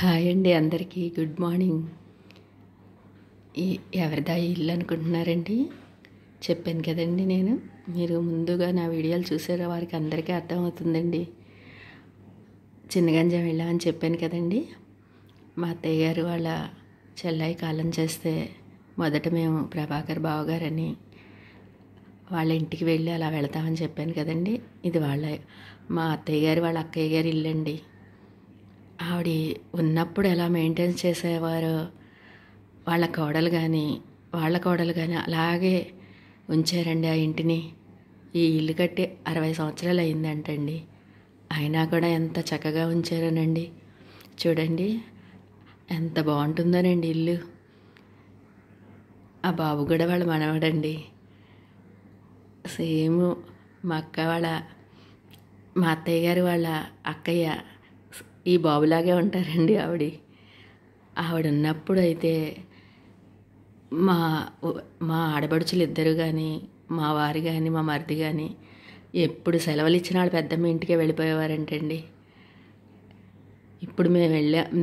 Hi అండి, అందరికీ good morning. ఈ ఎవరిదా ఈ ఇల్లు అనుకుంటున్నారండి? చెప్పాను కదండి, మీరు ముందుగా నా వీడియోలు చూసారో వారికి అందరికీ అర్థమవుతుందండి. చిన్నగంజాం వెళ్ళామని చెప్పాను కదండి. మా అత్తయ్య గారు వాళ్ళ చెల్లాయి కాలం చేస్తే మొదట మేము ప్రభాకర్ బావగారని వాళ్ళ ఇంటికి వెళ్ళి అలా వెళతామని చెప్పాను కదండి. ఇది మా అత్తయ్య గారు వాళ్ళ అక్కయ్య గారి ఇల్లండి. ఆవిడ ఉన్నప్పుడు ఎలా మెయింటైన్ చేసేవారో వాళ్ళ కోడలు కానీ అలాగే ఉంచారండి ఆ ఇంటిని. ఈ ఇల్లు కట్టి 60 సంవత్సరాలు అయిందంటండి. అయినా కూడా ఎంత చక్కగా ఉంచారోనండి. చూడండి ఎంత బాగుంటుందోనండి ఇల్లు. ఆ బాబు కూడా వాళ్ళ మనవడండి. సేమ్ మా అత్తయ్య గారు వాళ్ళ అక్కయ్య ఈ బాబులాగే ఉంటారండి. ఆవిడ ఉన్నప్పుడు అయితే మా మా ఆడపడుచులు ఇద్దరు కానీ, మా వారు కానీ, మా మరిది కానీ ఎప్పుడు సెలవులు ఇచ్చిన వాళ్ళ పెద్దమ్మ ఇంటికే వెళ్ళిపోయేవారంటండి. ఇప్పుడు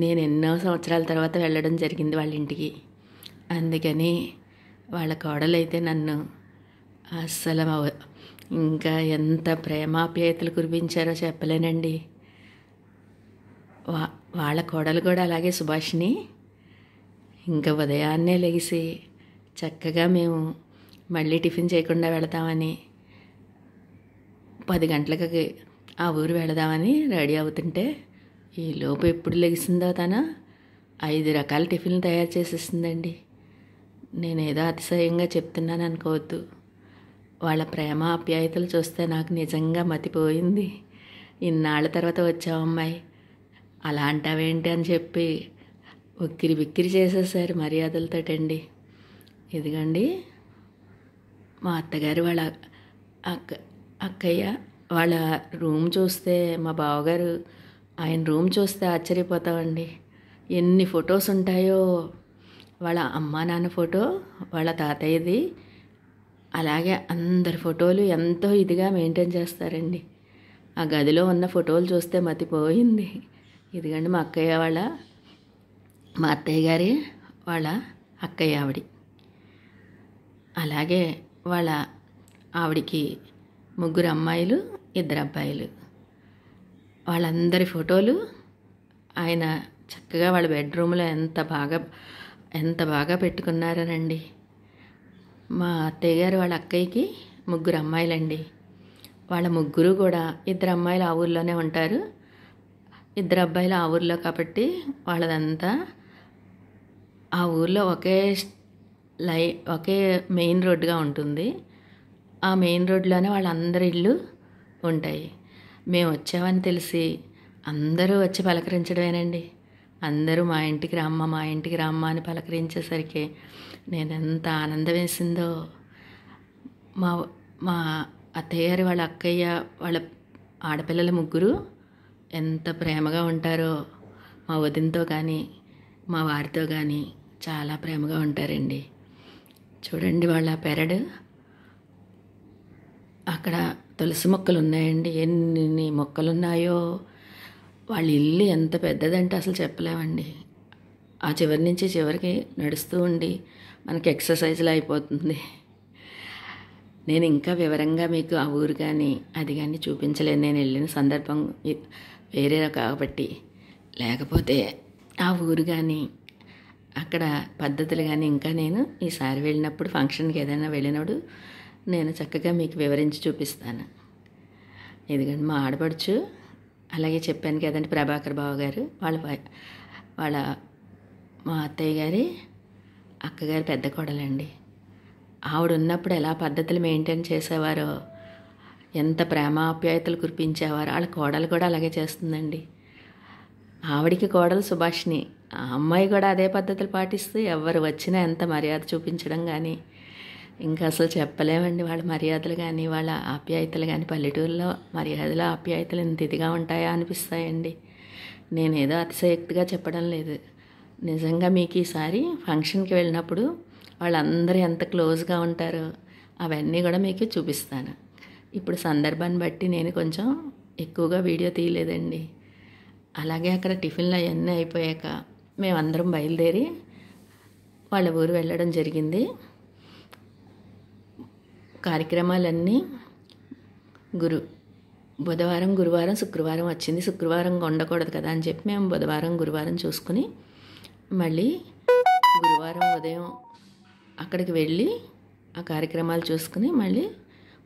నేను ఎన్నో సంవత్సరాల తర్వాత వెళ్ళడం జరిగింది వాళ్ళ ఇంటికి. అందుకని వాళ్ళ కోడలైతే నన్ను అస్సలు ఇంకా ఎంత ప్రేమాప్యాయతలు కురిపించారో చెప్పలేనండి. వాళ్ళ కోడలు కూడా అలాగే సుభాషిణి. ఇంకా ఉదయాన్నే లెగిసి చక్కగా మేము మళ్ళీ టిఫిన్ చేయకుండా వెళతామని 10 గంటలకి ఆ ఊరు వెళదామని రెడీ అవుతుంటే ఈలోపు ఎప్పుడు లెగిసిందో 5 రకాల టిఫిన్లు తయారు చేసేసిందండి. నేనేదో అతిశయంగా చెప్తున్నాను అనుకోవద్దు. వాళ్ళ ప్రేమ ఆప్యాయతలు చూస్తే నాకు నిజంగా మతిపోయింది. ఇన్నాళ్ళ తర్వాత వచ్చావమ్మాయి, అలా అంటావేంటి అని చెప్పి ఉక్కిరి బిక్కిరి చేసేసారు మర్యాదలతోటండి. ఇదిగండి మా అత్తగారు వాళ్ళ అక్కయ్య వాళ్ళ రూమ్ చూస్తే, మా బావగారు ఆయన రూమ్ చూస్తే ఆశ్చర్యపోతామండి. ఎన్ని ఫొటోస్ ఉంటాయో. వాళ్ళ అమ్మా నాన్న ఫోటో, వాళ్ళ తాతయ్యది, అలాగే అందరి ఫోటోలు ఎంతో ఇదిగా మెయింటైన్ చేస్తారండి. ఆ గదిలో ఉన్న ఫోటోలు చూస్తే మతిపోయింది. ఇదిగండి మా అత్తయ్య గారి వాళ్ళ అక్కయ్య అలాగే ఆవిడికి 3 అమ్మాయిలు 2 అబ్బాయిలు. వాళ్ళందరి ఫోటోలు ఆయన చక్కగా వాళ్ళ బెడ్రూమ్లో ఎంత బాగా పెట్టుకున్నారనండి. మా అత్తయ్య గారు వాళ్ళ అక్కయ్యకి 3 అమ్మాయిలండి. వాళ్ళ ముగ్గురు కూడా 2 అమ్మాయిలు ఆ ఊర్లోనే ఉంటారు, 2 అబ్బాయిలు ఆ ఊర్లో. కాబట్టి వాళ్ళదంతా ఆ ఊర్లో ఒకే మెయిన్ రోడ్డుగా ఉంటుంది. ఆ మెయిన్ రోడ్లోనే వాళ్ళందరి ఇల్లు ఉంటాయి. మేము వచ్చామని తెలిసి అందరూ వచ్చి పలకరించడమేనండి. అందరూ మా ఇంటికి రామ్మ అని పలకరించేసరికి నేను ఎంత ఆనందం వేసిందో. మా అత్తయ్య గారు వాళ్ళ అక్కయ్య వాళ్ళ ఆడపిల్లల 3 ఎంత ప్రేమగా ఉంటారో. మా వదినతో కానీ మా వారితో కానీ చాలా ప్రేమగా ఉంటారండి. చూడండి వాళ్ళ పెరడు, అక్కడ తులసి మొక్కలు ఉన్నాయండి. ఎన్ని మొక్కలు ఉన్నాయో. వాళ్ళ ఇల్లు ఎంత పెద్దదంటే అసలు చెప్పలేమండి. ఆ చివరి నుంచి చివరికి నడుస్తూ ఉండి మనకి ఎక్సర్సైజ్లు అయిపోతుంది. నేను ఇంకా వివరంగా మీకు ఆ ఊరు కానీ అది కానీ చూపించలేను. నేను వెళ్ళిన సందర్భం వేరే కాబట్టి. లేకపోతే ఆ ఊరు కానీ అక్కడ పద్ధతులు కానీ ఇంకా నేను ఈసారి వెళ్ళినప్పుడు ఫంక్షన్కి ఏదైనా వెళ్ళినప్పుడు నేను చక్కగా మీకు వివరించి చూపిస్తాను. ఇదిగండి మా ఆడపడుచు, అలాగే చెప్పాను కదండి ప్రభాకర్ బావ గారు వాళ్ళ మా అత్తయ్య గారి అక్కగారి పెద్ద కోడలండి. ఆవిడ ఉన్నప్పుడు ఎలా పద్ధతులు మెయింటైన్ చేసేవారో, ఎంత ప్రేమాప్యాయతలు కురిపించేవారో వాళ్ళ కోడలు కూడా అలాగే చేస్తుందండి. ఆవిడికి కోడలు సుభాషిణి, ఆ అమ్మాయి కూడా అదే పద్ధతులు పాటిస్తూ ఎవరు వచ్చినా ఎంత మర్యాద చూపించడం కానీ ఇంకా అసలు చెప్పలేమండి. వాళ్ళ మర్యాదలు కానీ వాళ్ళ ఆప్యాయతలు కానీ. పల్లెటూరులో మర్యాదలు ఆప్యాయతలు ఇంత ఇదిగా ఉంటాయా అనిపిస్తాయండి. నేనేదో అతిశయోక్తిగా చెప్పడం లేదు. నిజంగా మీకు ఈసారి ఫంక్షన్కి వెళ్ళినప్పుడు వాళ్ళందరూ ఎంత క్లోజ్గా ఉంటారో అవన్నీ కూడా మీకు చూపిస్తాను. ఇప్పుడు సందర్భాన్ని బట్టి నేను కొంచెం ఎక్కువగా వీడియో తీయలేదండి. అలాగే అక్కడ టిఫిన్లు అవన్నీ అయిపోయాక మేమందరం బయలుదేరి వాళ్ళ ఊరు వెళ్ళడం జరిగింది. కార్యక్రమాలన్నీ బుధవారం, గురువారం, శుక్రవారం వచ్చింది. శుక్రవారం ఉండకూడదు కదా అని చెప్పి మేము బుధవారం, గురువారం చూసుకుని మళ్ళీ గురువారం ఉదయం అక్కడికి వెళ్ళి ఆ కార్యక్రమాలు చూసుకుని మళ్ళీ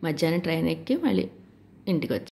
మధ్యాహ్నం ట్రైన్ ఎక్కి మళ్ళీ ఇంటికి వచ్చాం.